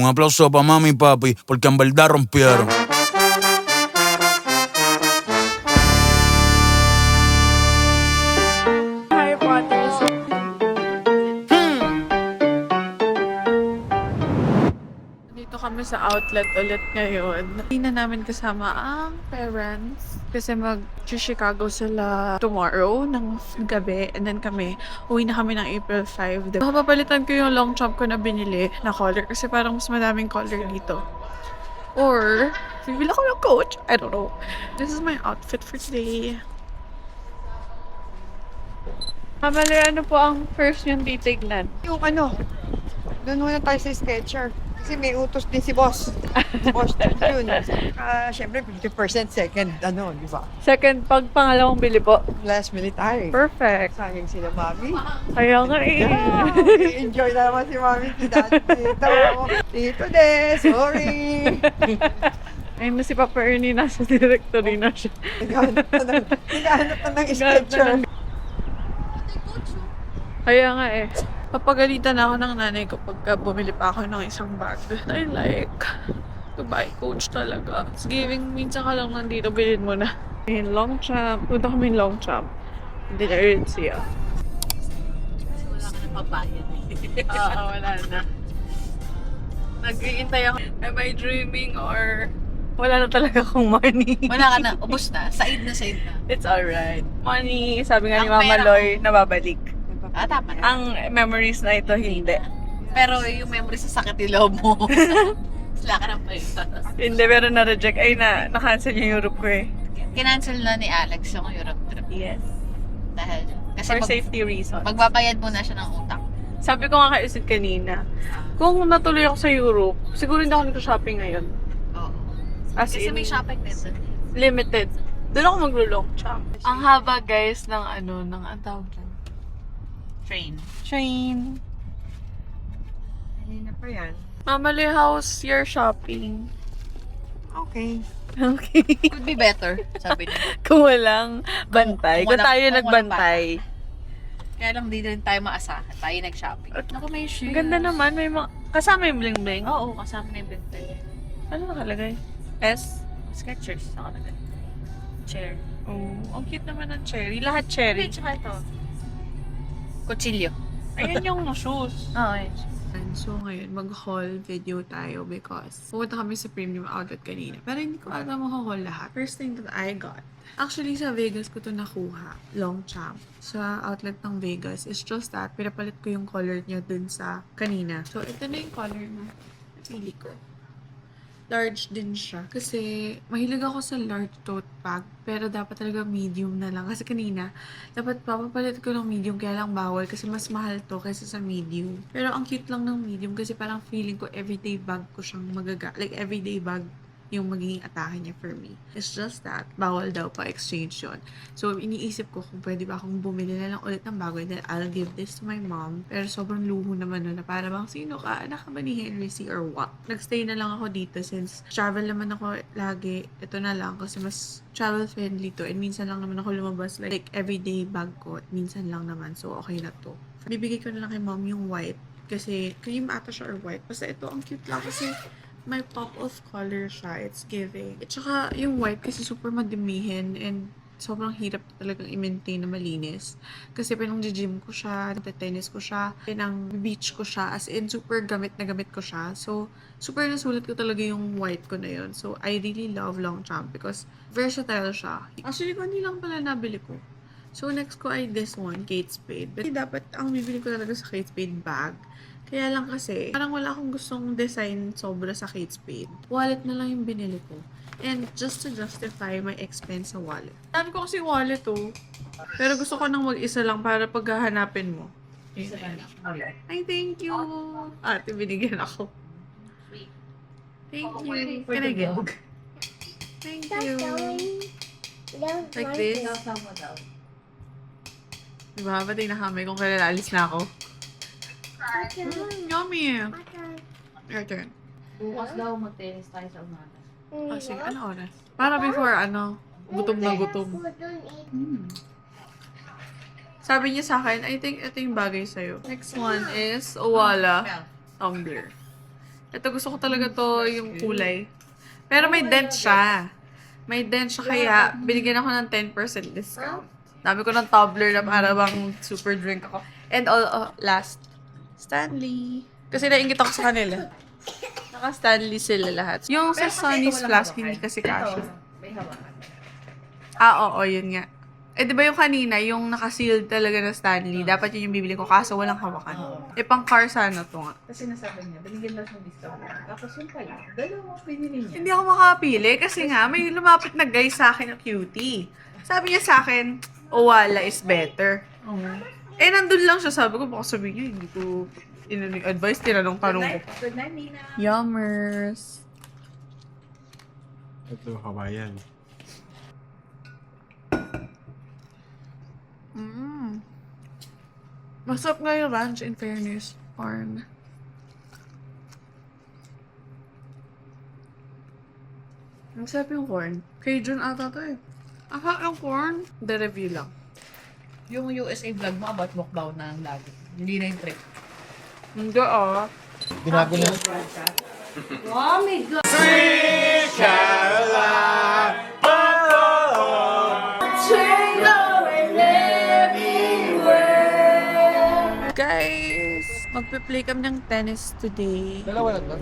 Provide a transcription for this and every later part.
Un aplauso para mami y papi, porque en verdad rompieron. Harry Potter. Dito kami sa outlet ulit ngayon. Hindi na namin kasama ang parents kasi mag-Chicago sila tomorrow ng gabi and then kami, uwi na kami ng April 5. Papapalitan ko yung long chomp ko na binili na color kasi parang mas madaming color dito. Or, bibili ako ng coach. I don't know. This is my outfit for today. Mamali, ano po ang first yung titignan? Yung ano, doon muna tayo sa Skechers. Kasi may utos din si boss. Boss yun. Siyempre, 50% second, di ba? Second, pag pangalawang bili po. Last minute tayo. Perfect. Sayang sila, mami. Kaya nga eh. Yeah, enjoy na naman si mami. Si daddy dito. Dito de, sorry. Ayun na si Papa Ernie, nasa directory na siya. Naghahanap na ng Skechers. Kaya nga eh. Papagalitan ako ng nanay ko pagka bumili pa ako ng isang bag. I like to buy Coach talaga. It's giving, minsan ka lang nandito, bilhin mo na. Ayun, long champ. Punta kami long champ. Hindi na rin siya. Wala ka na pabayad. Oo, wala na. Nag-iintay ako. Am I dreaming or wala na talaga akong money? Wala ka na, ubos na. Said na. It's alright. Money, sabi nga ni Ang Mama pera Loy, nababalik. Tama na. Ang memories na ito, hindi. Pero yung memory sa sakit ng loob mo. Wala ka ng pera. Hindi, pero na-reject. Ay, na-cancel yung Europe ko eh. Kinancel na ni Alex yung Europe trip. Yes. Dahil, kasi For safety reasons. magbabayad muna siya ng utang. Sabi ko nga kay Isid kanina, kung natuloy ako sa Europe, siguro hindi ako nag-shopping ngayon. Oo. As Kasi in, may shopping din doon. limited. Doon ako maglo-long champ. Ang haba guys ng ng ang tawag dyan. Train. Hindi na pa yan. Mamali, how's your shopping? Okay. Okay. Could be better, sabi niya. Kung walang bantay. Kung Kung tayo walang nagbantay. Kaya lang di rin tayo maasahan. Tayo nag-shopping. Naku, may shoes. Ang ganda naman. May mga, kasama yung bling-bling. Oo, kasama na yung bintay. Ano nakalagay? S? Skechers, nakalagay. Chair. Oh, ang cute naman ng cherry. Lahat cherry. Hindi, tsaka ito. Kutsilyo. Ayan yung shoes. Oo, yun. So ngayon, mag-haul video tayo because pumunta kami sa premium outlet kanina. Pero hindi ko ata mahahaul lahat. First thing that I got. Actually, sa Vegas ko to nakuha. Long champ. Sa outlet ng Vegas. It's just that, pinapalit ko yung color niya dun sa kanina. So, ito na yung color na napili ko. Large din siya. Kasi, mahilig ako sa large tote bag. Pero dapat talaga medium na lang. Kasi kanina, dapat papapalit ko ng medium. Kaya lang bawal. Kasi mas mahal to kaysa sa medium. Pero ang cute lang ng medium. Kasi parang feeling ko everyday bag ko siyang like everyday bag yung magiging atake niya for me. It's just that, bawal daw pa exchange yun. So, iniisip ko kung pwede ba akong bumili na lang ulit ng bago and then I'll give this to my mom. Pero sobrang luho naman nun na para bang sino ka? Anak ka ba ni Henry C. or what? Nagstay na lang ako dito since travel naman ako lagi. Ito na lang kasi mas travel friendly to and minsan lang naman ako lumabas like everyday bag ko. Minsan lang naman. So, okay na to. Bibigay ko na lang kay mom yung white kasi cream ata siya or white. Basta ito, ang cute lang kasi may pop of color siya. It's giving. At saka, yung white kasi super madamihin and sobrang hirap talagang i-maintain na malinis. Kasi pinang-gym ko siya, nagte-tennis ko siya, pinang-beach ko siya, as in super gamit na gamit ko siya. So, super nasulat ko talaga yung white ko na yun. So, I really love long champ because versatile siya. Actually, hindi lang pala nabili ko. So, next ko ay this one, Kate Spade. But dapat, ang bibili ko talaga sa Kate Spade bag. Kaya lang kasi, parang wala akong gustong design sobra sa Kate Spade. Wallet na lang yung binili ko. And just to justify my expense sa wallet. Dami ko kasi wallet pero gusto ko nang mag-isa lang para paghahanapin mo. Ay, thank you! Ate, binigyan ako. Thank you. Can I get? Thank you. Like this. Diba? Pati na kami kung kailan alis na ako. Yummy! Your turn. Bukas daw mag-tennis tayo sa umaga. Oh, sige. Ano oras? Para before, gutom na gutom. Sabi niya sa akin, I think ito yung bagay sa'yo. Next one is Owala tumbler. Ito gusto ko talaga to yung kulay. Pero may dent siya. May dent siya kaya binigyan ako ng 10% discount. Dami ko ng tumbler na para bang super drink ako. And last, Stanley. Kasi naingit ako sa kanila. Naka-Stanley sila lahat. Yung sa Sunny's Flask, hindi kasi kasha. Oo, yun nga. Eh, di ba yung kanina, yung naka-sealed talaga na Stanley, dapat yun yung bibili ko, kaso walang hawakan. Eh, pang car sana to nga. Kasi nasabi niya, binigyan daw siyang discount. Tapos yun pala, dalawa pinili niya. Hindi ako makapili kasi nga, may lumapit na guy sa akin na cutie. Sabi niya sa akin, Owala is better. Eh, nandun lang siya. Sabi ko, baka sabihin niya, hindi ko advice, tinanong-tanong ko. Good night, Nina. Yummers. Ito, Hawaiian. Masarap nga yung ranch, in fairness. Corn. Masarap yung corn. Cajun ata to eh. Masarap yung corn. The review lang. Yung USA vlog mo about mukbang na lagi. Hindi na yung trip. Hindi ah. Binago na. Guys, magpe-play kami ng tennis today. Dalawa lang ba?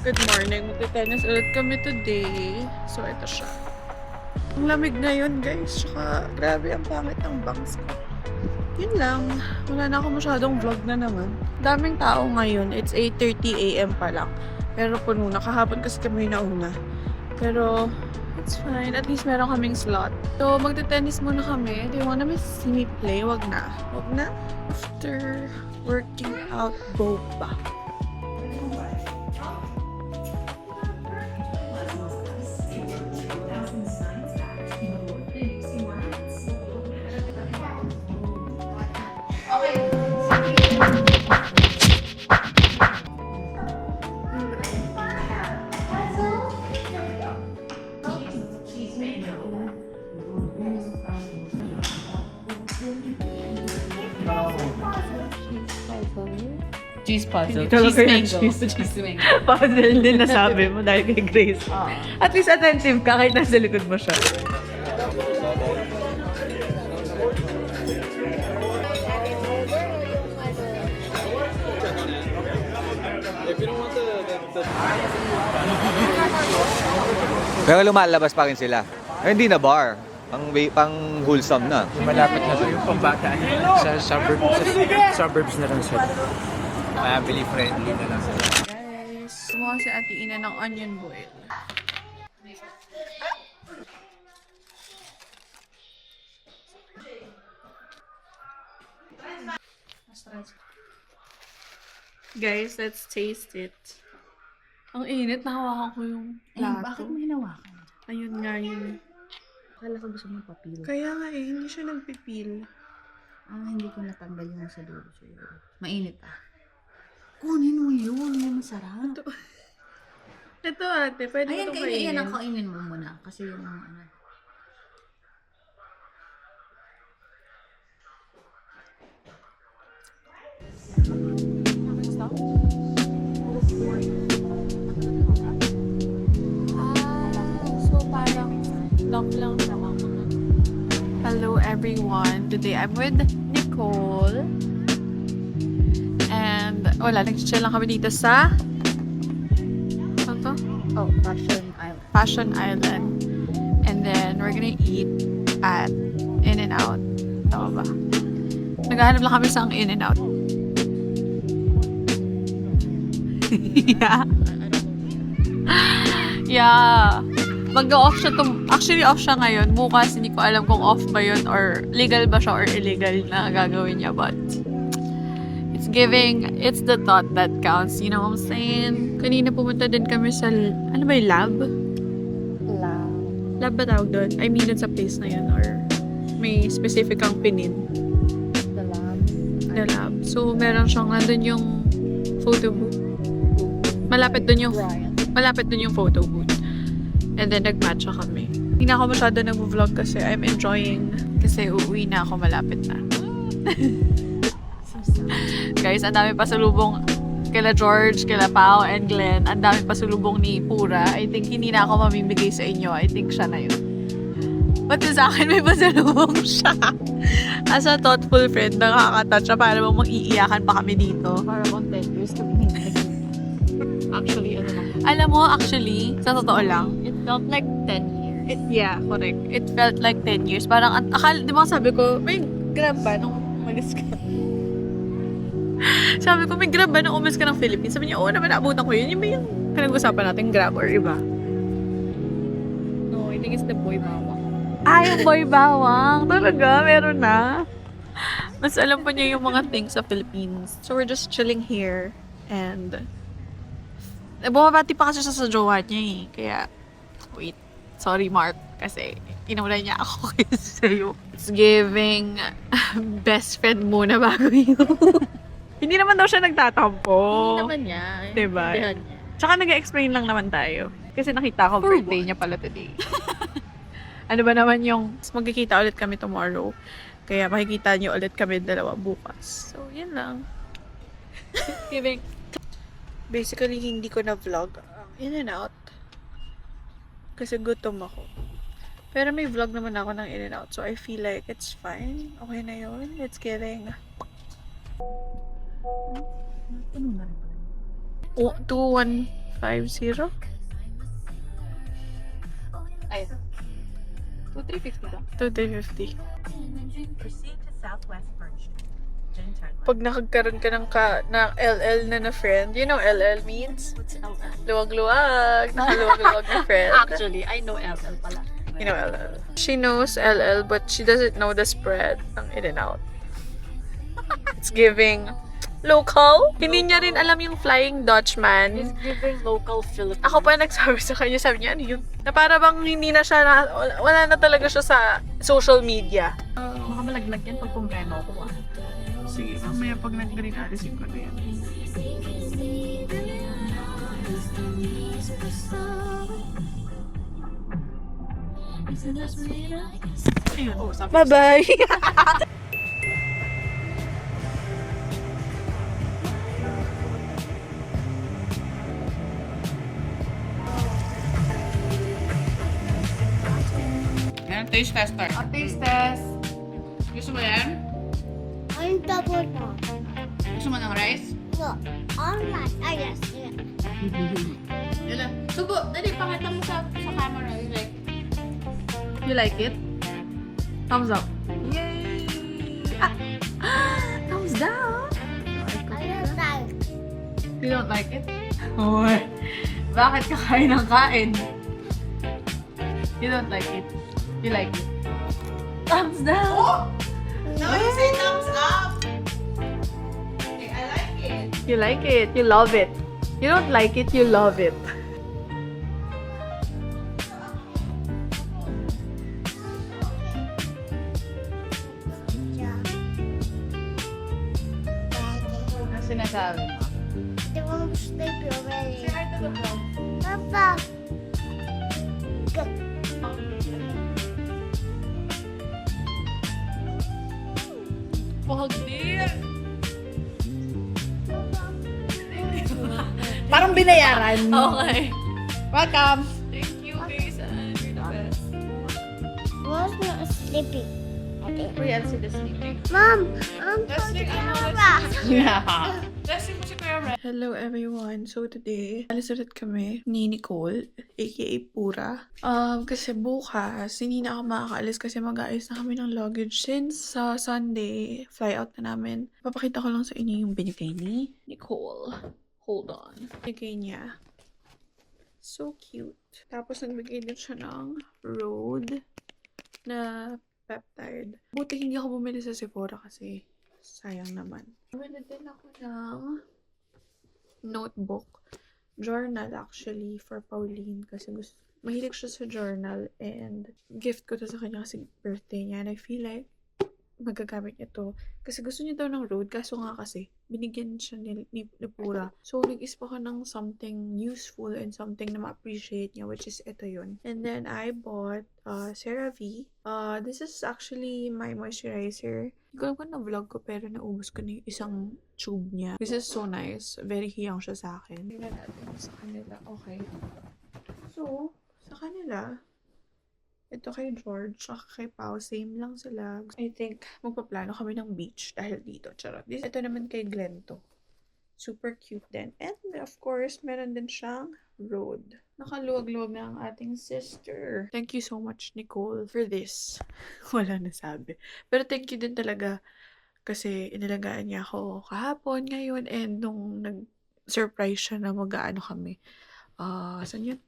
Good morning. Magte-tennis ulit kami today. So, ito siya. Ang lamig ngayon, guys. Tsaka, grabe, ang pangit ng bangs ko. Yun lang. Wala na ako masyadong vlog na naman. Daming tao ngayon. It's 8:30 AM pa lang. Pero puno na. Kahapon kasi kami nauna. Pero, it's fine. At least meron kaming slot. So, magte-tennis muna kami. Do you wanna see me play? Wag na. Wag na. After working out, boba. Cheese puzzle. Hindi talaga yung mango. cheese. Cheese mango. Puzzle din nasabi mo dahil kay Grace. At least attentive ka kahit nasa likod mo siya. Pero lumalabas pa rin sila. Eh, hindi na bar. Pang wholesome na. Malapit na siya yung pambata sa suburbs na lang siya. Family friendly na lang sila. Guys, kumuha si Ate Ina ng onion boil. Guys, let's taste it. Ang init, nahawakan ko yung plato. Bakit mo hinawakan? Ayun nga yun. Akala ko gusto mo papilo. Kaya nga hindi siya nagpipil. Hindi ko natanggal yung sa dulo sa'yo. Mainit Kunin mo yun. Yung masarap. Ito ate, pwede Ayan, mo itong kainin. Yan kainin. ang kainin mo muna. Kasi yung So parang long lang siya. Hello everyone. Today I'm with Nicole. And wala, nag-chill lang kami dito sa ano to? Fashion Island. And then we're gonna eat at In-N-Out. Tama ba? Naghahanap lang kami sa ang In-N-Out. Yeah. Mag-off siya actually off siya ngayon. Bukas hindi ko alam kung off ba yun or legal ba siya or illegal na gagawin niya, but it's the thought that counts, you know what I'm saying? Kanina pumunta din kami sa, ano ba yung lab? Lab ba tawag doon? I mean, sa place na yun or may specific kang pinin? The lab. So, meron siyang, nandun yung photo booth. Malapit dun yung photo booth. And then, nag-matcha kami. Hindi na ako masyado nag-vlog kasi I'm enjoying. Kasi uuwi na ako, malapit na. Guys, ang dami pasalubong kila George, kila Pao, and Glenn. Ang dami pasalubong ni Pura. I think hindi na ako mamimigay sa inyo. I think siya na yun. But sa akin, may pasalubong siya. As a thoughtful friend, nakaka-touch siya para bang mag-iiyakan pa kami dito. para kung 10 years kami Actually, ano lang. Alam mo, actually, sa totoo lang, It felt like 10 years. yeah, correct. It felt like 10 years. Parang, di ba sabi ko, may grab ba nung umalis ka? Sabi ko, may grab ba nung umalis ka ng Philippines? Sabi niya, oo naman, naabutan ko yun. Yung ba yung pinag-usapan natin, grab or iba? No, I think it's the boy bawang. Yung boy bawang. Talaga, meron na. Mas alam pa niya yung mga things sa Philippines. So, we're just chilling here. And, bumabati pa kasi siya sa jowa niya eh. Kaya, wait. Sorry, Mark. Kasi, inuna niya ako kasi sa'yo. It's giving best friend muna bago yun. Hindi naman daw siya nagtatampo. Hindi naman niya. Diba? Intindihan niya. Tsaka nag-explain lang naman tayo. Kasi nakita ko birthday niya pala today. Ano ba naman yung magkikita ulit kami tomorrow. Kaya makikita niyo ulit kami dalawa bukas. So, yun lang. Giving. Basically, hindi ko na vlog In-N-Out. Kasi gutom ako. Pero may vlog naman ako ng In-N-Out. So, I feel like it's fine. Okay na yun. It's giving. Ano na rin pala? 2150? Ay, 2,350 ba? 2350. Proceed to Southwest Birch Street. Then turn left. Pag nakagkaroon ka ng LL na friend, you know LL means? What's LL? Luwag-luwag. Nakaluwag-luwag na friend. Actually, I know LL pala. You know LL. She knows LL but she doesn't know the spread ng In-N-Out. It's giving local. Hindi niya rin alam yung Flying Dutchman. It's giving local Philippines. Ako pa nagsabi sa kanya, sabi niya, ano yun? Na para bang hindi na siya, wala na talaga siya sa social media. Baka malaglag yan pag kumpreno ko Sige, mamaya pag nag-green alisin ko na yan. Bye-bye! taste tester. Taste test. Gusto mo yan? I'm double now. Gusto mo ng rice? No, alright. I yes. Yun lang. Subo, dali, pakita mo sa camera. You like it? Thumbs up. Yay! Ah! Thumbs down! I don't like. You don't like it? Uy! Bakit ka kain ng kain? You don't like it? You like it? Thumbs down! Oh! Now you say thumbs up! You like it? You love it? You don't like it? You love it? Ano sinasabi mo? They won't sleep already. Papa. Good. Wag din! Parang binayaran. Okay. Welcome. Thank you, guys. You're the best. Was not sleeping. Okay. Kuya Elsie the sleeping. Mom, I'm Let's going sing to ano, Papa. Let's sing si Kuya Red. Hello everyone. So today, alis ulit kami ni Nicole, aka Pura. Kasi bukas, hindi na ako makakaalis kasi mag-aayos na kami ng luggage since sa Sunday, fly out na namin. Papakita ko lang sa inyo yung binigay ni Nicole. Hold on. Binigay niya. So cute. Tapos nagbigay din siya ng Rhode na peptide. Buti hindi ako bumili sa Sephora kasi sayang naman. Bumili din ako ng notebook. Journal actually for Pauline kasi mahilig siya sa journal and gift ko to sa kanya kasi birthday niya and I feel like magagamit niya to. Kasi gusto niya daw ng Rhode kaso nga kasi binigyan siya ni Pura. So, nag-isip ako ng something useful and something na ma-appreciate niya, which is ito yun. And then, I bought CeraVe. This is actually my moisturizer. Hindi ko alam kung na-vlog ko, pero naubos ko na yung isang tube niya. This is so nice. Very hiyang siya sa akin. Tingnan natin sa kanila. Okay. So, sa kanila, ito kay George, saka kay Pao, same lang sila. I think, magpaplano kami ng beach dahil dito. Charot. Ito naman kay Glento. Super cute din. And, of course, meron din siyang Rhode. Nakaluwag-luwag na ang ating sister. Thank you so much, Nicole, for this. Wala nasabi. Pero thank you din talaga kasi inalagaan niya ako kahapon, ngayon, and nung nag-surprise siya na mag-aano kami. Saan yun?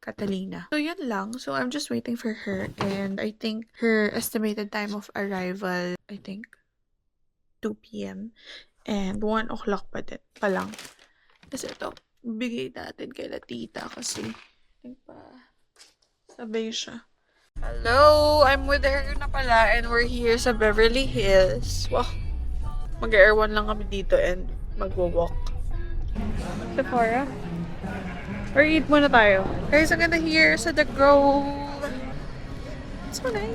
Catalina. So, yun lang. So, I'm just waiting for her. And I think her estimated time of arrival, I think, 2 p.m. And 1 o'clock pa lang. Kasi ito, bigay natin kay la tita kasi sabay siya. Hello! I'm with her na pala and we're here sa Beverly Hills. Wow! Mag-airwan lang kami dito and magwo-walk. Sephora? Or eat muna tayo. Guys, I'm gonna here sa The Grove. It's so nice.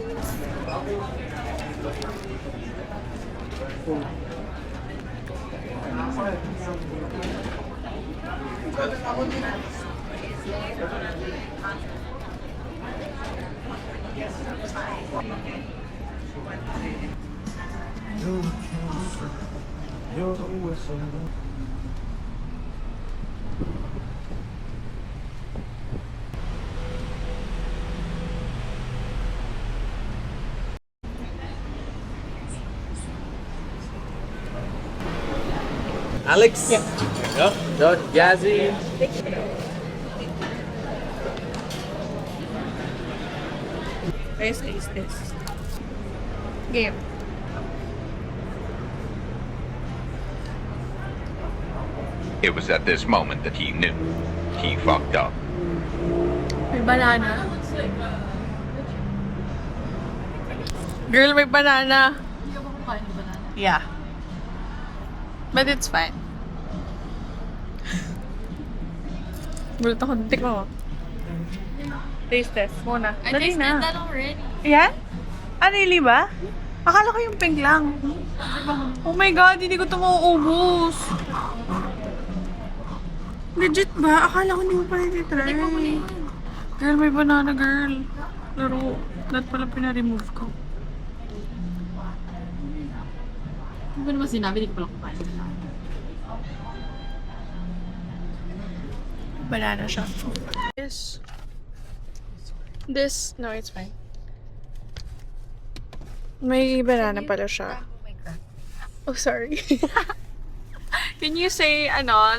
Alex? Yeah. There you go. Jazzy. Let's taste this. Game. It was at this moment that he knew he fucked up. May banana. Girl, may banana. Hindi ako kumakain ng banana. Yeah. But it's fine. Gulat ako. Tikman mo. Taste test muna. Dali na. that already. Yan? Ah, really ba? Akala ko yung pink lang. Oh my God, hindi ko ito mauubos. Legit ba? Akala ko hindi mo pa nititry. Girl, may banana, girl. Laro. Lahat pala pinaremove ko. Hindi ko naman sinabi, hindi ko pala kumain. Banana siya. No, it's fine. May banana pala siya. Oh, sorry. Can you say,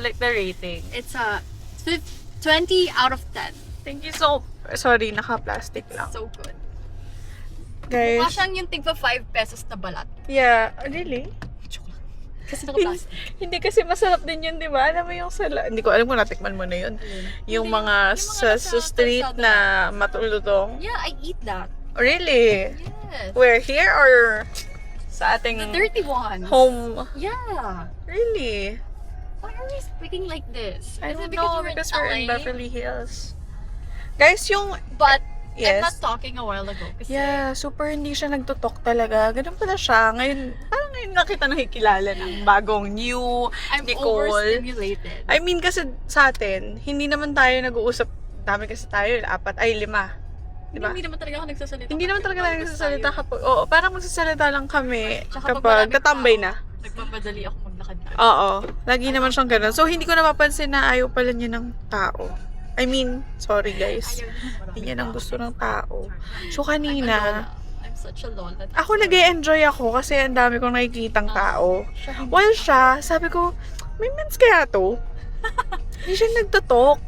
like the rating? It's a 20 out of 10. Thank you so... Sorry, naka-plastic lang. So good. Guys. Mukha siyang yung tigpa 5 pesos na balat. Yeah, really? Kasi naka-plastic. Hindi kasi masarap din yun, di ba? Alam mo yung hindi ko alam kung natikman mo na yun. Yung mga sa street na matulutong. Yeah, I eat that. Really? Yes. Where? Here or sa ating The dirty ones. home? Yeah. Really? Why are we speaking like this? I Is don't it because know, we're because in we're in LA? Beverly Hills. Guys, yung... But Yes. I'm not talking a while ago. Kasi Yeah, super hindi siya nagtutok talaga. Ganun pala siya. Ngayon, parang ngayon nakita nakikilala ng bagong new I'm Nicole. overstimulated. I mean, kasi sa atin, hindi naman tayo nag-uusap. Dami kasi tayo, 4, 5. Diba? Hindi naman talaga ako nagsasalita. Hindi naman talaga tayo nagsasalita kapag... Oo, parang magsasalita lang kami Tsaka kapag maraming tatambay tao, na. Nagmamadali ako maglakad na. Oo. Lagi naman siyang ganun. So, hindi ko napapansin na ayaw pala niya ng tao. I mean, sorry guys. Hindi niya nang gusto ng tao. So, kanina, I'm such a lola. ako nag-e-enjoy ako kasi ang dami kong nakikitang tao. While siya, sabi ko, may mens kaya to? Hindi siya nagtutok.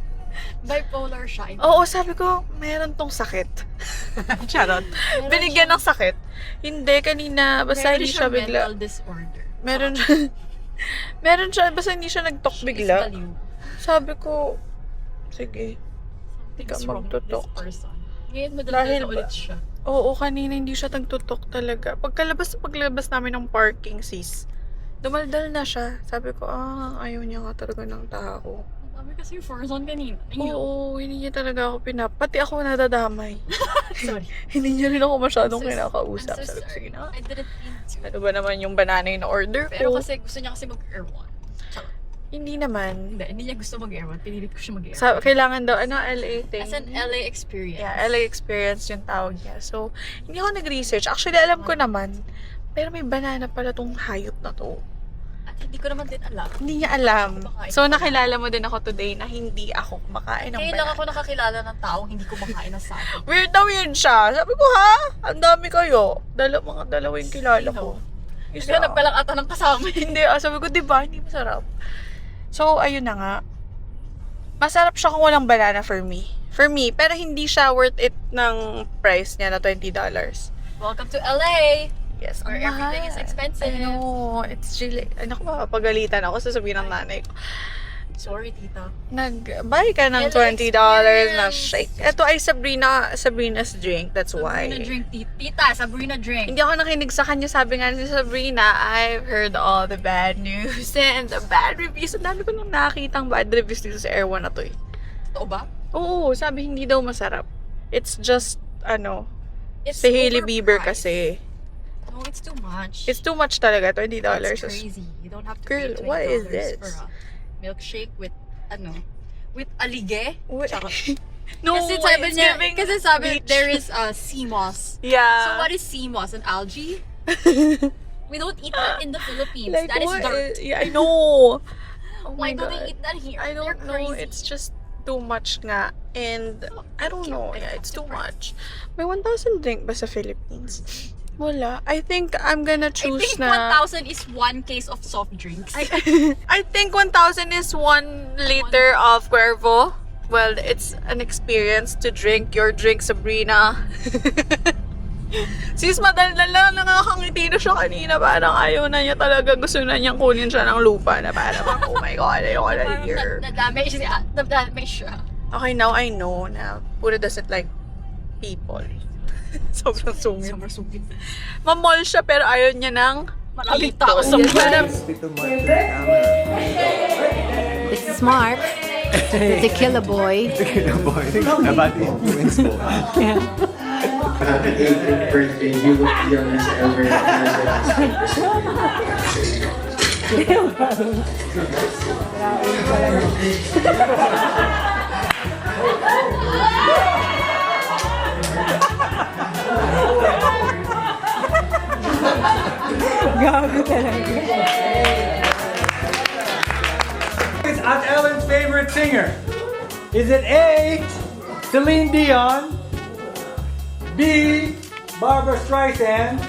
Bipolar siya. Oo, sabi ko, meron tong sakit. Charot. Binigyan ng sakit. Hindi, kanina, basta hindi siya bigla. Mental disorder. Meron siya, meron siya, basta hindi siya nagtok bigla. Sabi ko, sige, hindi ka magtutok. Ngayon, Dahil madala ba- ulit siya. Oo, kanina hindi siya nagtutok talaga. Paglabas namin ng parking, sis, dumaldal na siya. Sabi ko, ayaw niya nga talaga ng tao. Sabi kasi yung Forzone kanina. Oo, hindi niya talaga ako pati ako nadadamay. Sorry. Hindi niya rin ako masyadong I'm so kinakausap. Sabi ko, sorry. sige na. I didn't mean to. Ano ba naman yung banana yung order Pero ko? kasi gusto niya kasi mag-airwan. Hindi naman. Hindi niya gusto mag-airwan. Pinilit ko siya mag-airwan. Kailangan daw, LA thing. As an LA experience. Yeah, LA experience yung tawag niya. So, hindi ako nag-research. Actually, alam ko naman. Pero may banana pala tong hayop na to. At hindi ko naman din alam. Hindi niya alam. Kumakain. So, nakilala mo din ako today na hindi ako kumakain ng Kaya lang banana. ako nakakilala ng taong hindi kumakain ng saging. Weird na weird siya. Sabi ko, ha? Ang dami kayo. Mga dalawa yung kilala ko. Isa. Ganap pa lang ata ng kasama. Hindi, sabi ko, diba? Hindi masarap. So, ayun na nga. Masarap siya kung walang banana for me. For me. Pero hindi siya worth it ng price niya na $20. Welcome to LA! Yes, Where ang everything mahal. is expensive. I know. It's really... Ay, naku, mapapagalitan ako. Sasabihin ng nanay ko. Sorry, tita. Nag-buy ka ng LA $20 na shake. Ito ay Sabrina's drink. That's why. Sabrina drink, tita. Sabrina drink. Hindi ako nakinig sa kanya. Sabi nga ni Sabrina, I've heard all the bad news and the bad reviews. Ang dami ko nang nakakitang bad reviews dito sa Airwan na to eh. Totoo ba? Oo, sabi hindi daw masarap. It's just, It's si Hailey Bieber overpriced. kasi. No, it's too much. It's too much talaga, $20. It's crazy. You don't have to Girl, pay $20 what is this? for a milkshake with, with alige. Wait. Tsaka- No, kasi sabi it's niya, giving kasi sabi, beach. there is sea moss. Yeah. So what is sea moss? An algae? We don't eat that in the Philippines. Like, That is what dirt. yeah, I know. Oh Why my do God. they eat that here? I They're don't know. crazy. It's just too much nga. And I don't know. Yeah, it's too much. May 1,000 drink ba sa Philippines? Wala. I think I'm gonna I choose think na... 1,000 is one case of soft drinks. I think 1,000 is 1 liter of Cuervo. Well, it's an experience to drink your drink, Sabrina. Sis, madaldal lang. Nakakangiti na siya kanina. Parang ayaw na niya talaga. Gusto na niyang kunin siya ng lupa na parang, oh my God, ayoko na Parang here. nadamage siya. Okay, now I know na Pura doesn't like people. Sobrang sungit. Sobrang sungit. Mamall siya pero ayaw niya ng Maraming tao sa This is Mark, the killer boy. About the influence mo. Happy 18th birthday. You look the youngest ever. Gago talaga. It's Aunt Ellen's favorite singer. Is it A, Celine Dion, B, Barbara Streisand,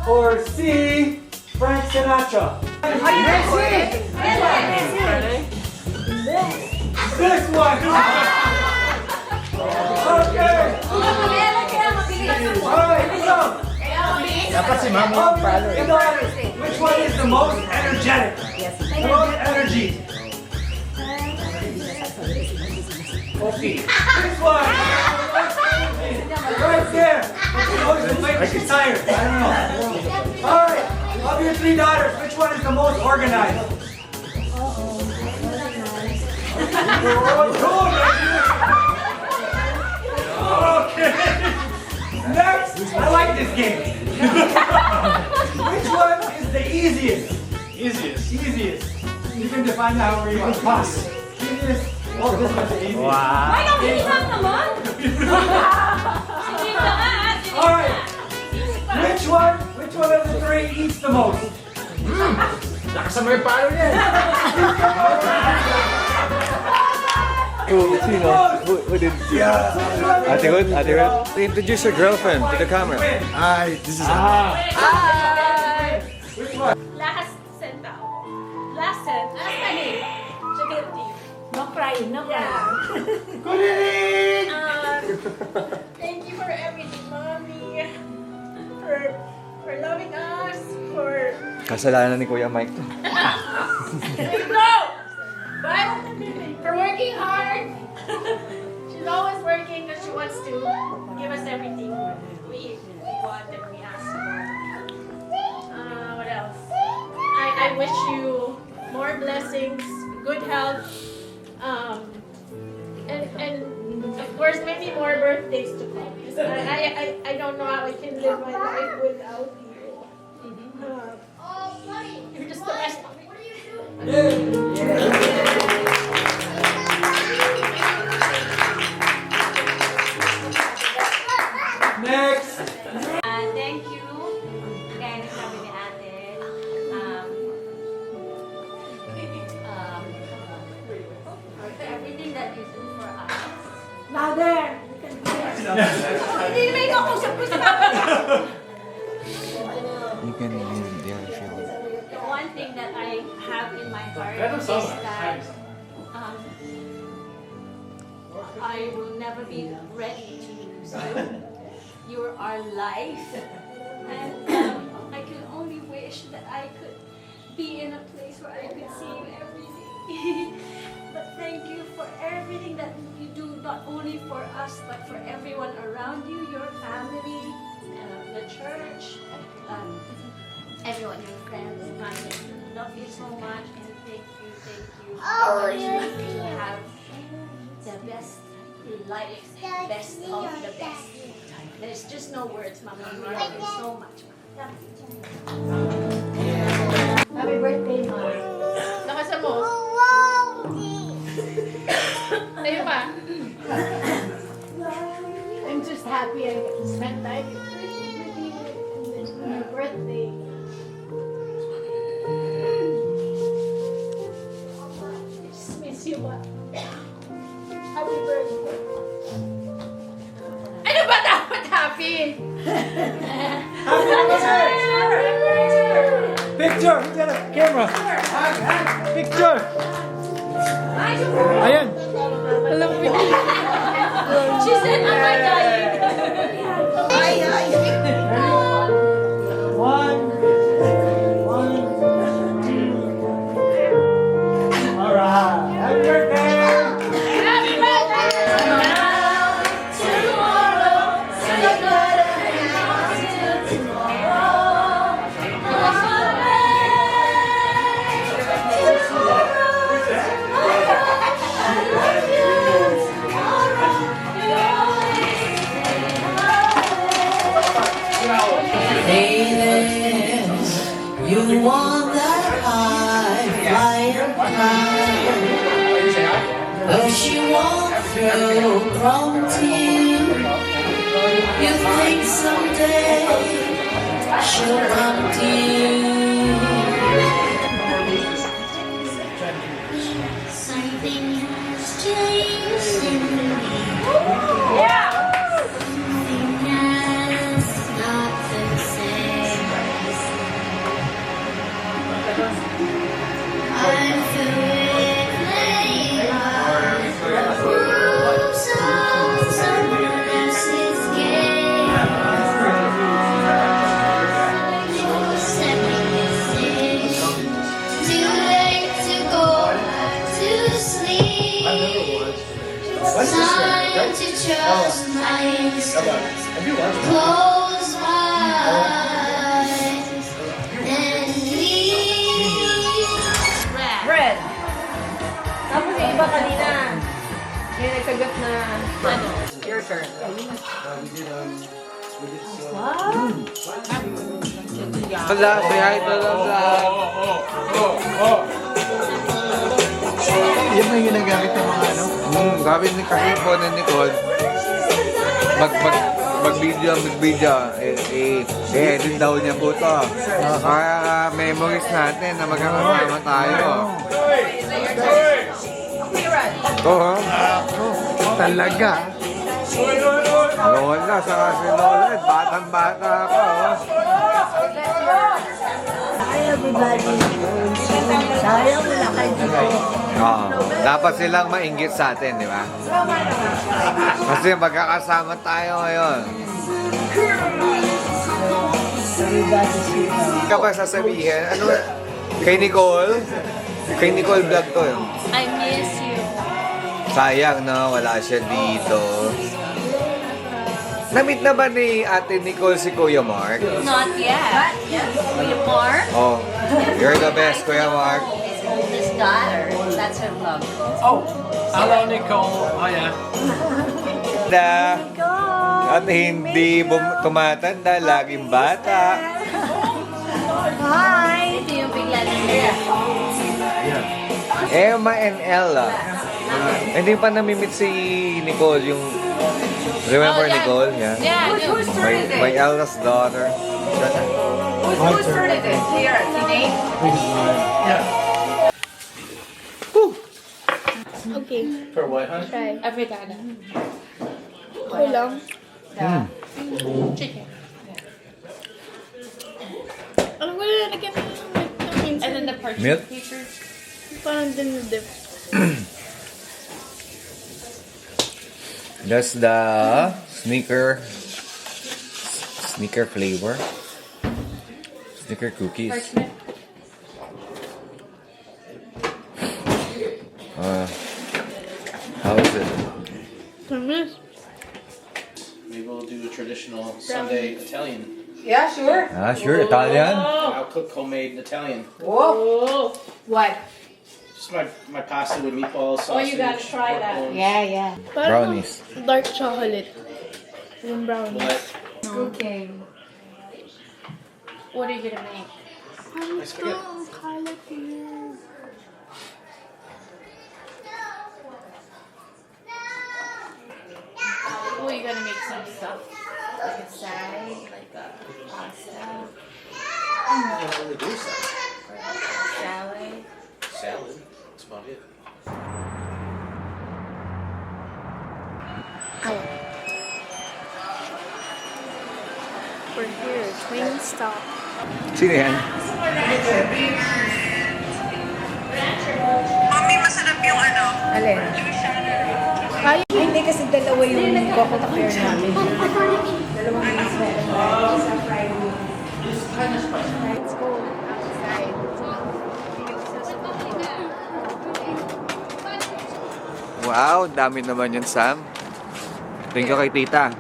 or C, Frank Sinatra? This one! Okay! Alright, so, which one is the most energetic? The most energy? Okay. This one! Right there! Like she's tired. I don't know. Alright, of your 3 daughters, which one is the most organized? Okay. Next, I like this game. Which one is the easiest? Easiest. You can define that however you want. Pass. Easiest. Oh, this one's the easiest. Wow. Why don't we have naman? Sige na nga. Alright. Which one of the 3 eats the most? Nakasama yung palo niyan. Who did? Ate Hood. Introduce your girlfriend to the camera. Hi, this is Which one? Last cent out. Last penny. No crying. Good evening! Thank you for everything, Mommy. For loving us, for... Kasalanan ni Kuya Mike to. No! But for working hard. She's always working because she wants to give us everything we want and we ask for. What else? I wish you more blessings, good health, and of course many more birthdays to come. I don't know how I can live my life without you. You're just the best. Next! Thank you. Kaya nagsabi ni ate, for everything that you do for us. Louder! Hindi naman ikaw kusap ko sa You can yeah, sure. The one thing that I have in my heart is that I will never be ready to lose you. You're our life. And I can only wish that I could be in a place where I could see you every day. But thank you for everything that you do, not only for us, but for everyone around you, your family, the church, everyone, your friends. I love you so much, and thank you. You have the best life, best of the best. There's just no words, Mama. We love you so much. Happy birthday, Mama. Nakasan mo? Tayo pa. I'm just happy I get to spend time with you on your birthday. I just miss you, Ma. Happy birthday. Ano ba dapat happy? Picture! Get a camera! Picture! Ayan! She said, am I dying? One, two. Alright! Happy birthday! Happy birthday! Tomorrow, so good till tomorrow. You want that high, flying high. Though she walked through from tears, You think someday she'll come to you. Something has changed in me. Something has not the same. I feel with the rules of someone else's game. Second mistake. Too late to go back to sleep. Time to trust my instincts. Close my eyes and leave. Red. Tapos yung iba kanina. Yung nagsagot na, ano, your turn. Wala, say hi to lang sa... Yan na yung ginagamit ng mga ano? Sabi ni kasi po ni Nicole, mag-video, edit daw niya po to. Para memories natin na magkakasama tayo. Oo. Talaga. Lola, saka si Lola, batang-bata pa. Hi everybody. Sayang wala kayo dito. Dapat silang mainggit sa atin, di ba? Kasi magkakasama tayo ngayon. Ka ba sasabihin? Ano? Kay Nicole? Kay Nicole vlog to yun. I miss you. Sayang, no? Wala siya dito. Namit na ba ni Ate Nicole si Kuya Mark? Not yet. Kuya Mark, Oh, you're the best, Kuya Mark. his oldest daughter. That's her vlog. Oh, hello Nicole. Oh yeah. At hindi tumatanda, laging bata. Hi! Ito yung bigla nila. Emma and Ella. Hindi pa namimit si Nicole yung... Remember Nicole? Yeah. Yeah, My eldest daughter. Whose turn is it? Here, si Nate? Okay, For what, huh? try. Africana. Okay lang. Chicken. Alam ko na nagyan ng minsan. And then the parchment Milk? paper. Parang dinidip. That's the sneaker flavor. Sneaker cookies. Parchment. How is it? Maybe we'll do a traditional Sunday Italian. Yeah, sure. Ah, sure. Italian? I'll cook homemade Italian. Whoa. What? Just my pasta with meatballs, sausage. Oh, you gotta try pork that. bones. Yeah. Brownies. Dark chocolate. Yung brownies. What? Cooking. What are you gonna make? Ano Nice spaghetti. ang kalat niya? Oh, you're gonna make some stuff. Like a salad, like a pasta, I don't really do stuff. salad. Salad. That's about it. We're here. Twin stop. Sino yan? Alin? Ay, hindi kasi dalawa yung coconut pair namin. Dalawang Let's go outside. Wow, dami naman yan, Sam. Thank you kay tita.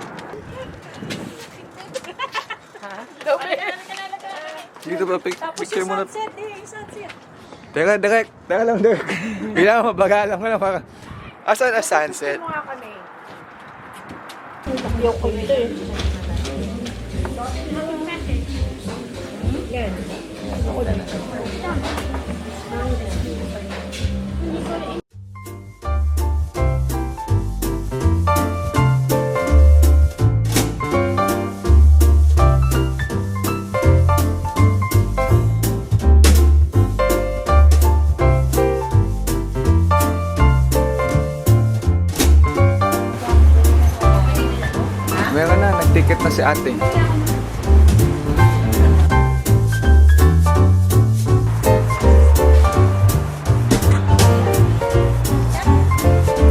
Dito ba, picture mo na. Teka lang, Derek. Kailangan mabagalan ko lang para... Asan ang sunset? Takyaw ko nito eh. Yan. na si ate.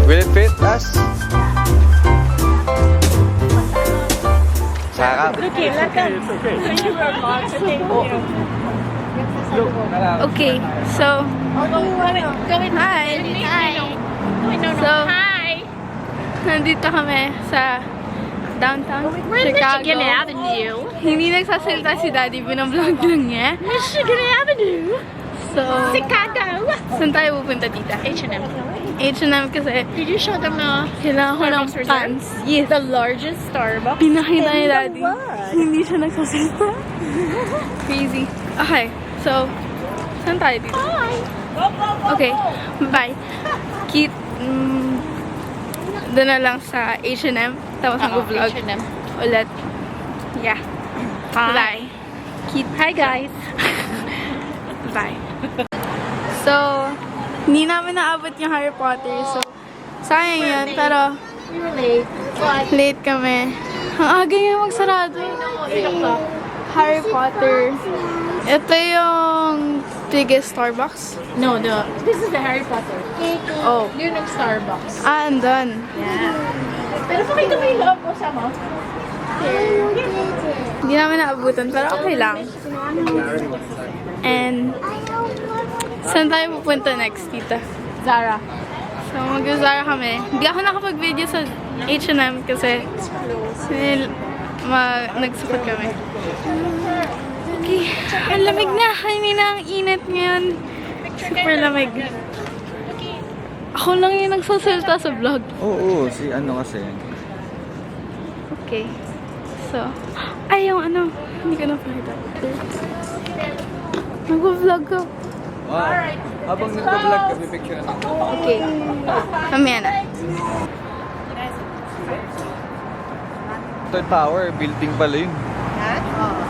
Will it fit us? Sarap. Okay, let them. Thank you very much. Thank you. Okay, so hi. So, nandito kami sa downtown Chicago. Michigan Avenue. Hindi nagsasalita si Daddy, binablog lang niya. Michigan Avenue. So, Chicago. saan tayo pupunta, tita? H&M. H&M kasi Did you show them the kailangan ko ng Starbucks pants. reserve? Yes. The largest Starbucks? Pinakita ni in the Daddy. world. Hindi siya nagsasalita. Crazy. Okay, so, saan tayo dito? Okay, bye. Keep, doon na lang sa H&M. Tapos mag-vlog H&M. ulit. Yeah. Hi. Bye. Keep, Hi guys. bye. So, hindi namin naabot yung Harry Potter. So, sayang yun. Pero, We were late. But late kami. Ang aga yung magsarado. 8 o'clock. Harry Potter. Ito yung biggest Starbucks. No, this is the Harry Potter. Oh. Yun ang Starbucks. Ah, andun. Yeah. Pero pakita mo yung loob mo sama. Hindi namin naabutan, pero okay lang. And, saan tayo pupunta next, tita? Zara. So, mag-Zara kami. Hindi ako nakapag-video sa H&M kasi nagsukat kami. Okay, ang lamig na. Kanina ang init ngayon. Super lamig. Ako lang yung nagsasalita sa vlog. Oo, si ano kasi. Okay. So, ay yung ano, hindi ko na pakita. Mag-vlog ko. Wow. Habang nagpa-vlog ka, pipicture na. Okay. Mamaya na. Third Tower, building pala yun. Ha? Oo.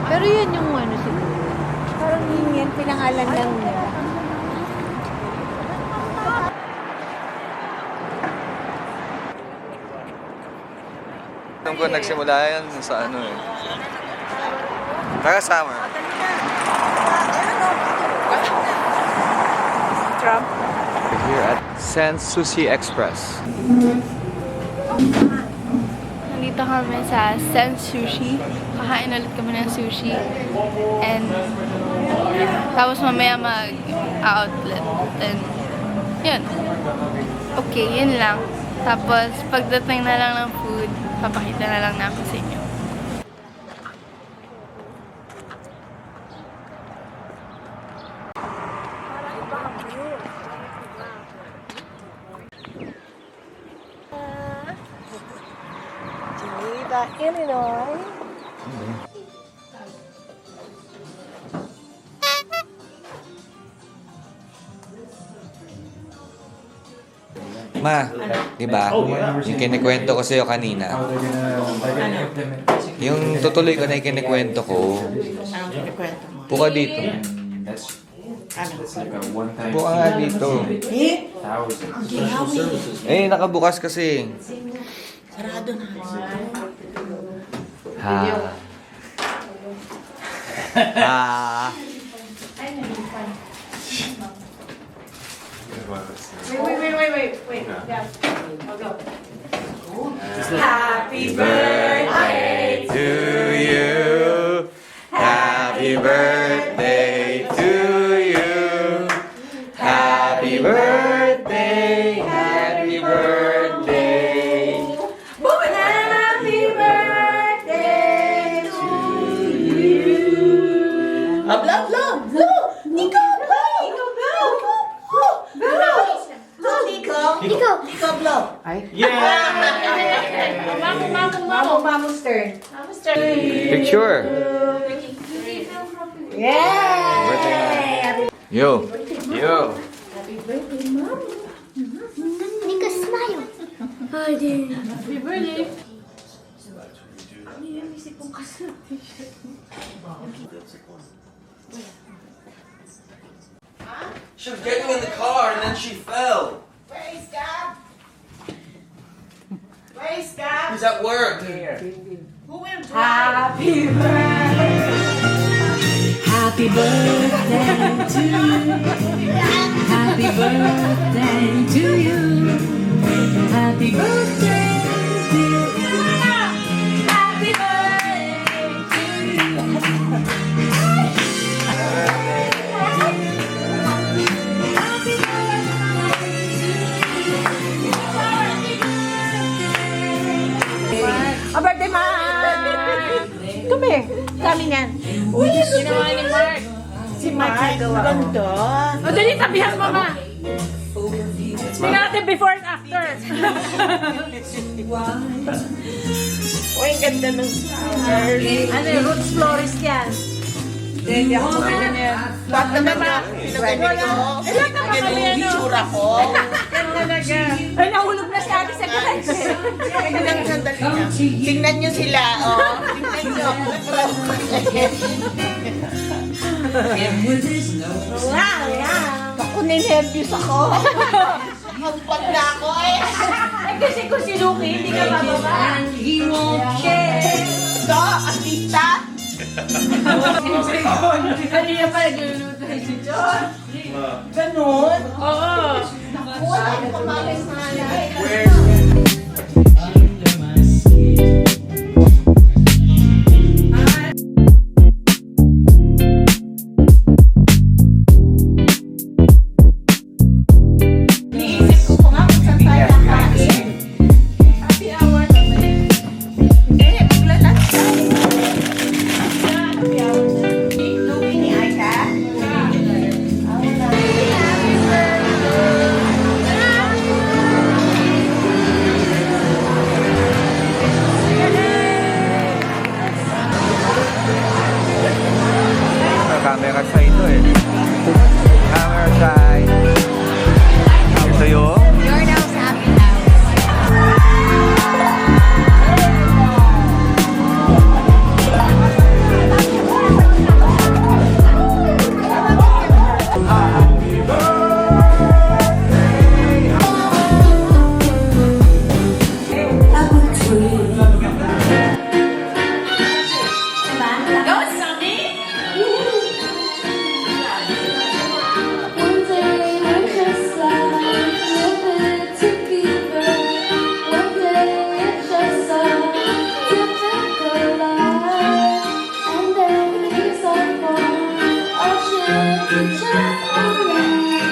Pero yun yung ano siguro. Parang yun yan, pinangalan lang nila. Alam ko, nagsimula yan sa ano eh. Tara, summer. Trump. We're here at Sen's Sushi Express. Nandito kami sa Sen's Sushi. Kakain ulit kami ng sushi. And tapos mamaya mag-outlet. And yun. Okay, yun lang. Tapos pagdating na lang ng food, papakita na lang namin sa inyo. Geneva, Illinois. Ma, di ba? Yung kinikwento ko sa'yo kanina. Yung tutuloy ko na yung kinikwento ko. Puka dito. Puka nga dito. Eh, nakabukas kasi. Sarado na. Ha. Ha. Wait. Yeah. I'll go. Happy birthday to you. Happy birthday to you. Happy birthday. Happy birthday. Happy birthday to you. Blow. Nico, blow. Nico, blow. Mamo's turn. Picture. Yeah. Yo. Happy birthday, Mom. Nico, smile! Happy birthday. She was getting in the car and then she fell. Where's Gab? Where's Gab? He's at work. Who Happy birthday. Happy birthday to you. Happy birthday to you. Happy birthday to you. Happy birthday to you. Oh, birthday, Mark! Kami, kami niyan. Uy, ginawa ni Mark. Si Mark nagawa. Ganda. O, dali, tabihan mo, ma. Tingnan natin before and after. Uy, ang ganda ng flowers. Ano yung roots florist yan? Hindi ako maganda niya. Ba't naman ma? Pinagwala ko. Ilan naman kami ano? Itsura ko. Talaga. Ay, nahulog na si ate sa garage. Tingnan sandali na. Tingnan nyo sila, oh. Tingnan nyo. Ako ninervyos ako. Hangpag na ako eh. Ay, kasi kung si Luki, hindi ka bababa. He won't share. Ito, artista. Kanina pa nagluluto si John. Ganon? Oo. Naku, wala ko pamalis na Camera side to eh. Camera side. Ito yung Your house, happy house. One day we're just like living together. One day it's just a typical life. And then it's all fun. Our shit is just alright.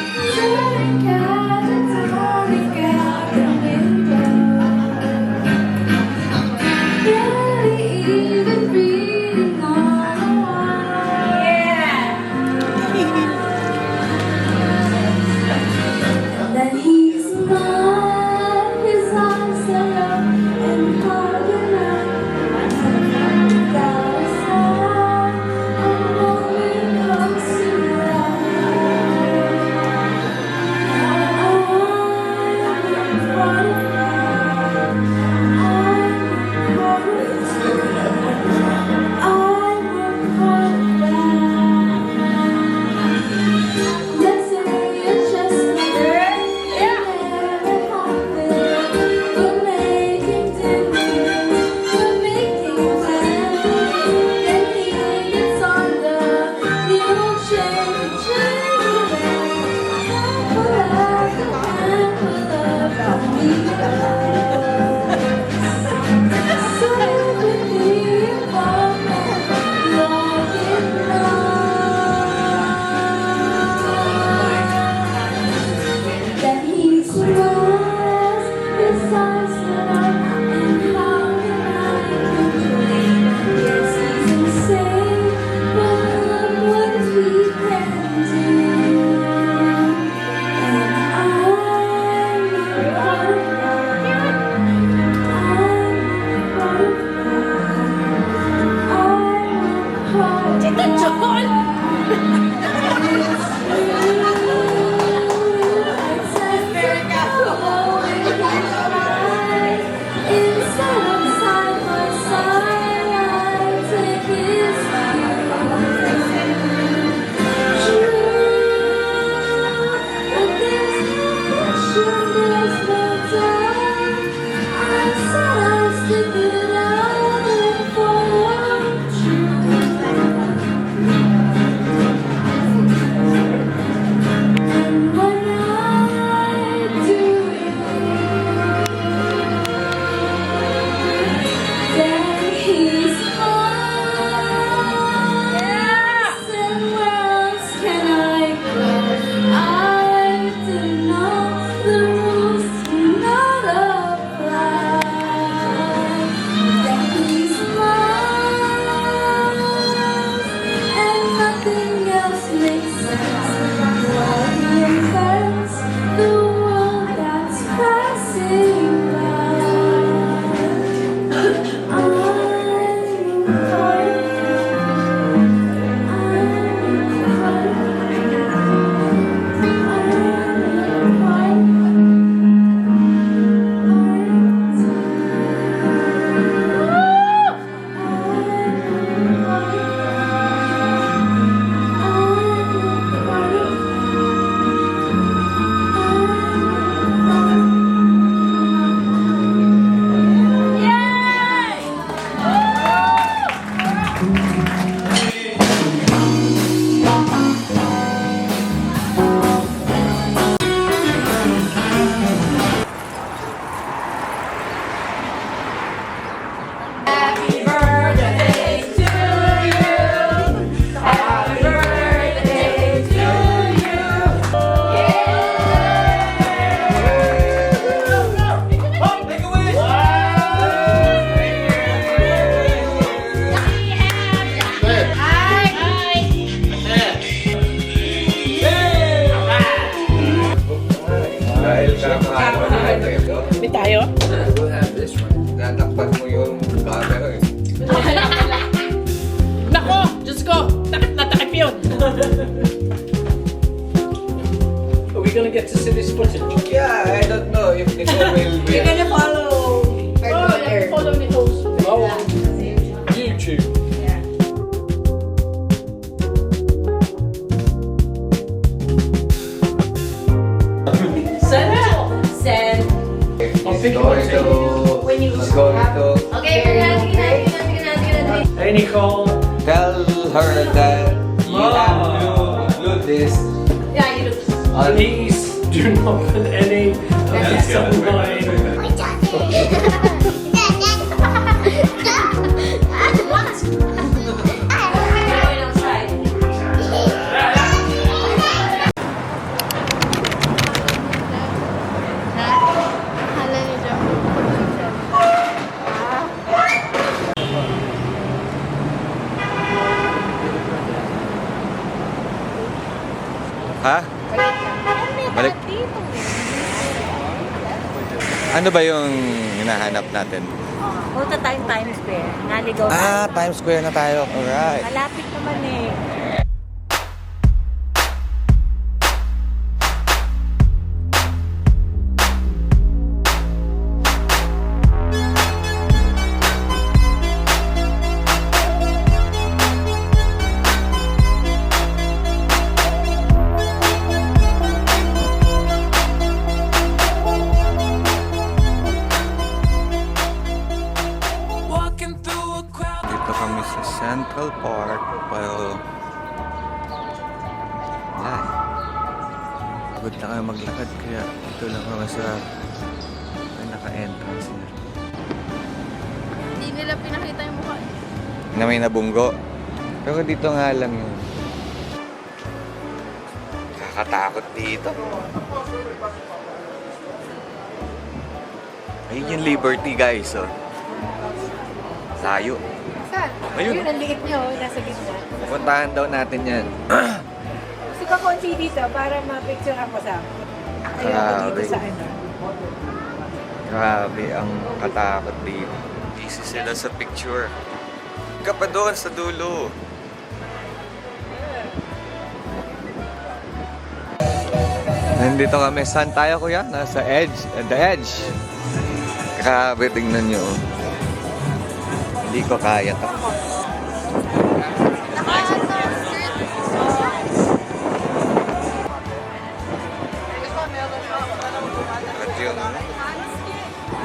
Are we gonna get to see this footage? Yeah, I don't know if Nicole will be. You're gonna follow our daughter. Follow Nicole's. Oh, YouTube. Send. I'm thinking Going to. When you Let's go to. Okay, sige na. Hey Nicole. Tell her that you have to include this. Yeah, you look. Please do not put any of this online. Going outside. Hala niyo dyan. Ha? Balik. Ano ba yung hinahanap natin? Punta tayong Times Square. Naligaw Ah, Times Square na tayo. Alright. Malapit naman eh. Dito kami sa Central Park. Well, wala. Pagod na kami maglakad kaya dito lang kami sa naka-entrance niya. Hindi nila pinakita yung mukha. Na may nabunggo. Pero dito nga lang yun. Kakatakot dito. Ayun yung Liberty guys, oh. Layo. Saan? Ayun. Yun, ang liit niyo. Nasa gitna. Pupuntahan daw natin yan. Gusto ko konti dito para ma-picture ako sa Ayoko Grabe. dito sa ano. Grabe, ang katakot dito. Easy sila sa picture. Ka pa doon sa dulo. Nandito kami. Saan tayo kuya? Nasa edge. At the edge. Grabe, tingnan nyo. Hindi ko kaya to.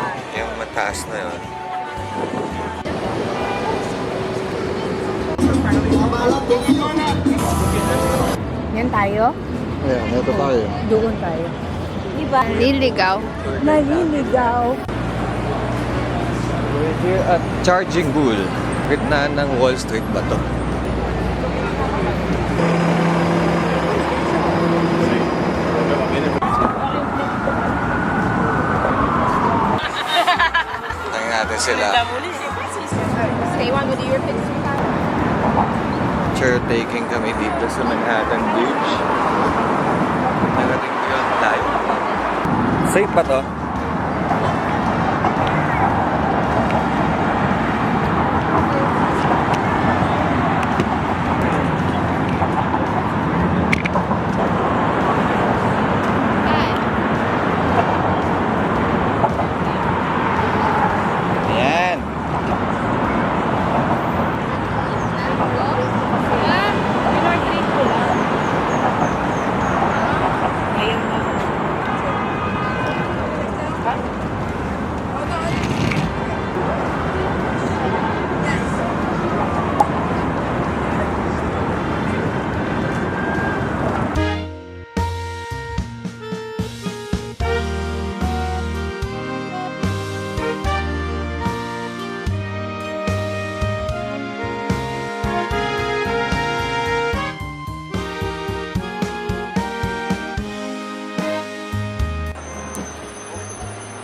At yung mataas na yun. Yan tayo? Ayan, ito tayo. Doon tayo. Diba? Niligaw. Naliligaw. We're here at Charging Bull. Gitnaan ng Wall Street ba to? Tingnan natin sila. Say one with your picture. Picture taking kami dito sa Manhattan Beach. Narating ko yun tayo. Safe ba to? Ayan.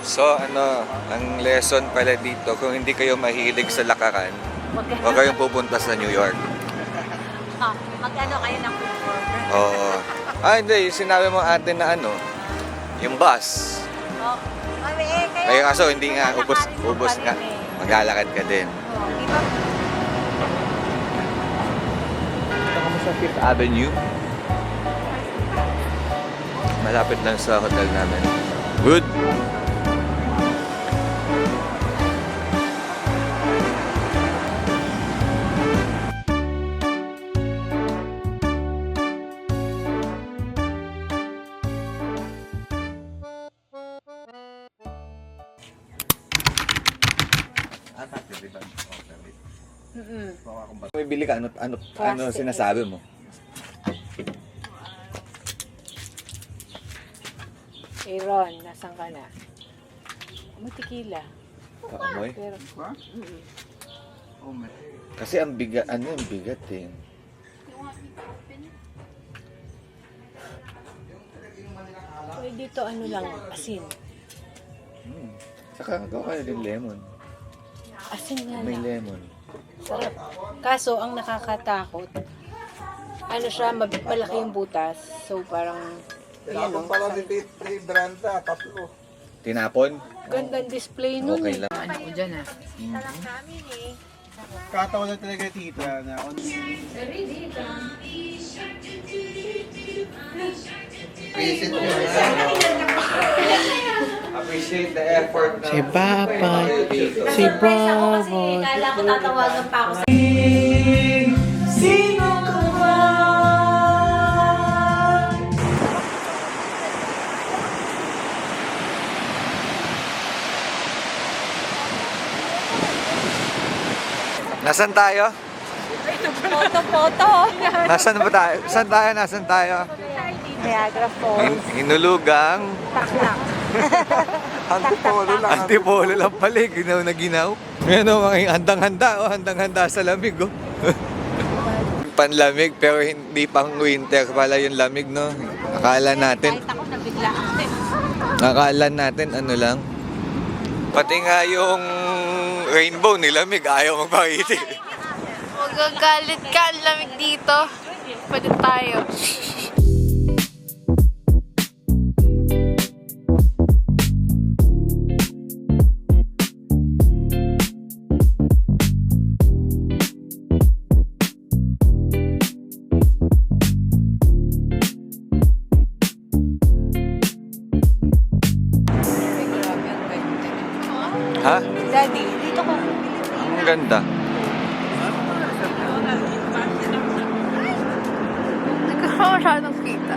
So ano, ang lesson pala dito, kung hindi kayo mahilig sa lakaran, huwag kayong pupunta sa New York. Mag-ano kayo ng food. Oo. Ah, hindi. Yung sinabi mo atin na ano, yung bus. Ay, kaso hindi nga, ubos nga. Maglalakad ka din. Di ba? sa Fifth Avenue. Malapit lang sa hotel namin. Good! May bili ka, ano sinasabi mo? Hey Ron, nasan ka na? May tequila. Kaamoy? Pero, Kasi ang bigat, yung bigat eh. pwede dito ano lang, asin. Saka gawa kayo din lemon. Asin nga May lang. lemon. Sarap. Kaso, ang nakakatakot, ano siya, malaki yung butas. So, parang, ayan o. Brenda, tatlo. Tinapon? Gandang display nun Okay eh. lang. Ano ko dyan ah. Katawa na talaga tita na Appreciate the effort na Si Papa, si Bobo. Kala ko tatawagan pa ako sa... Sino ka ba? Nasaan tayo? Photo-photo. Nasaan ba tayo? Saan tayo? Nasaan tayo? Niagara Falls. Hinulugang. Taklak. Antipolo lang. Antipolo lang pala eh. Ginaw na ginaw. Ngayon o, mga handang-handa. Oh, handang-handa sa lamig. Oh. Panlamig pero hindi pang winter pala yung lamig, no? Akala natin. Kahit ako nabigla. Akala natin ano lang. Pati nga yung rainbow nilamig. Ayaw magpakiti. Magagalit ka, ang lamig dito. Pwede tayo. Ha? Daddy, dito ka. Ang ganda. Hindi ko masyadong kita.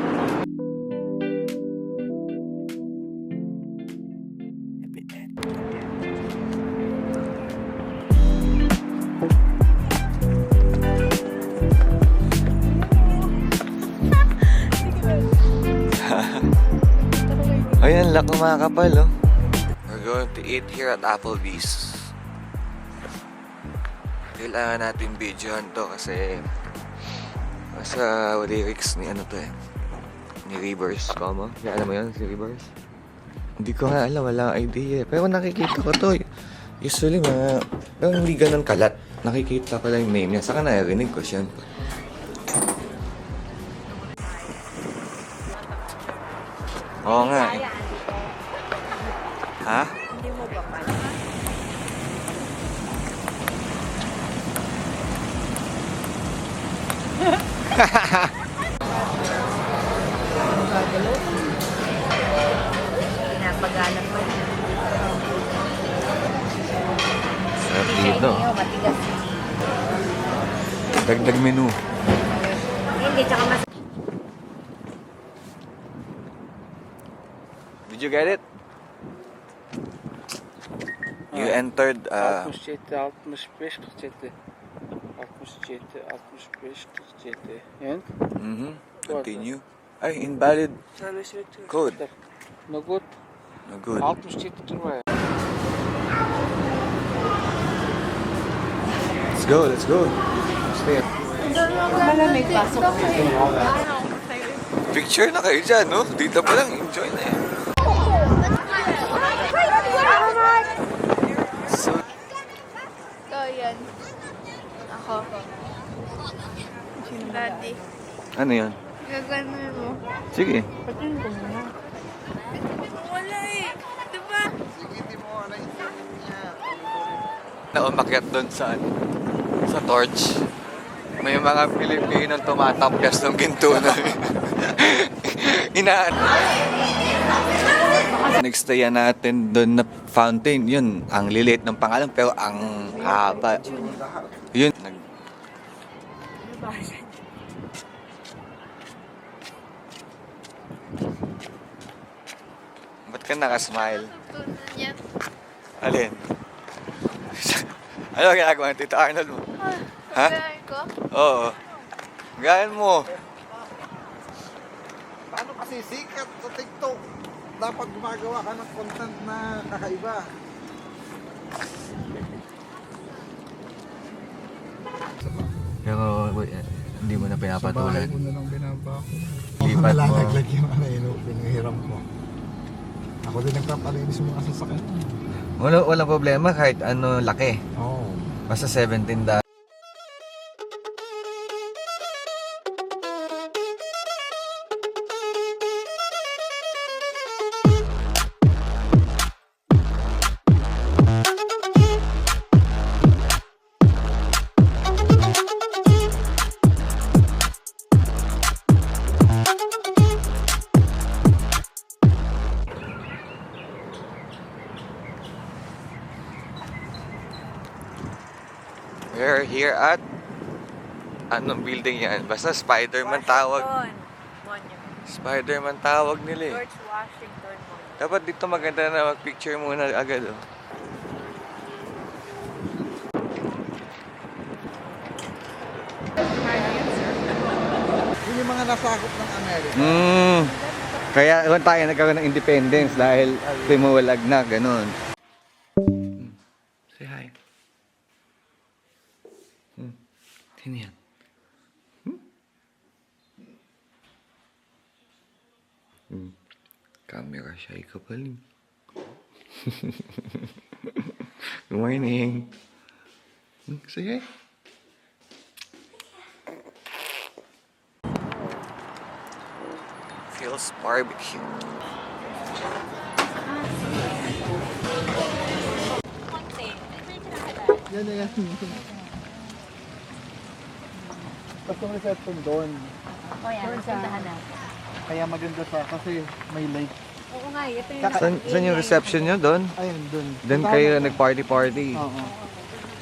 Ayan, lak kumakapal, oh. We're going to eat here at Applebee's. Kailangan natin videohan to kasi sa lyrics ni ano to eh. Ni Rivers, kamo. Kaya alam mo yun, si Rivers? Hindi ko nga alam, wala akong idea. Pero nakikita ko to. Usually, pero hindi ganun kalat. Nakikita ko lang yung name niya. Saka narinig ko siya. Oo nga eh. Ha? Hindi mo ba pa? Pinapagalan pa rin. Sarap dito. Matigas. Dagdag menu. Hindi, tsaka mas... Did you get it? You entered 67, 65 gezeten. 67, 65 gezeten. Yan? Continue. Ay, invalid code. No good. No good. 67 terwijl. Let's go, let's go. Stay. Malamig, pasok mo. Picture na kayo dyan, no? Dito pa lang, enjoy na eh. So, So, yan. Ako. Daddy. ano yan? Gaganon mo. Sige. Wala eh. Diba? Na umakyat doon sa torch. May mga Pilipinong tumatapyas ng ginto na inaan. Next day natin doon na fountain. Yun, ang lilit ng pangalan pero ang haba. Yun. Ba't ka nakasmile? Alin? Ano ang ginagawa ng Tito Arnold mo? Ha? ko? Oo. Gayaan mo. Paano kasi sikat sa TikTok? Dapat gumagawa ka ng content na kakaiba. Pero hindi mo na pinapatulan. Sa bahay mo na lang binabako. Lipat mo. Nalalaglag yung pinahiram ko. Ako din nagpapalinis yung mga sasakyan. Walang problema kahit ano laki. Oo. Basta 17 We're here at anong building yan? Basta Spider-Man tawag. Spider-Man tawag nila eh. George Washington. Dapat dito maganda na mag-picture muna agad oh. Yun yung mga nasakop ng Amerika. Kaya tayo nagkaroon ng independence dahil tumuwalag na, ganun. Say hi. Sino yan? Camera shy ka pala. Good morning. Say hi. Phil's Barbecue. Yan na yan. Tapos yung reception doon. O yan, puntahan natin. Kaya maganda siya kasi may lake. Oo nga, ito yung... Saan yung reception nyo? Doon? Ayun, doon. Doon kayo nag-party-party. Oo.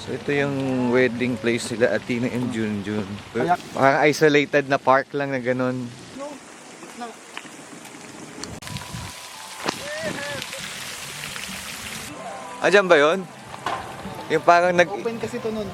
So ito yung wedding place nila Athena and Junjun. Parang isolated na park lang na ganun. Diyan ba yun? Yung parang Open kasi ito nun.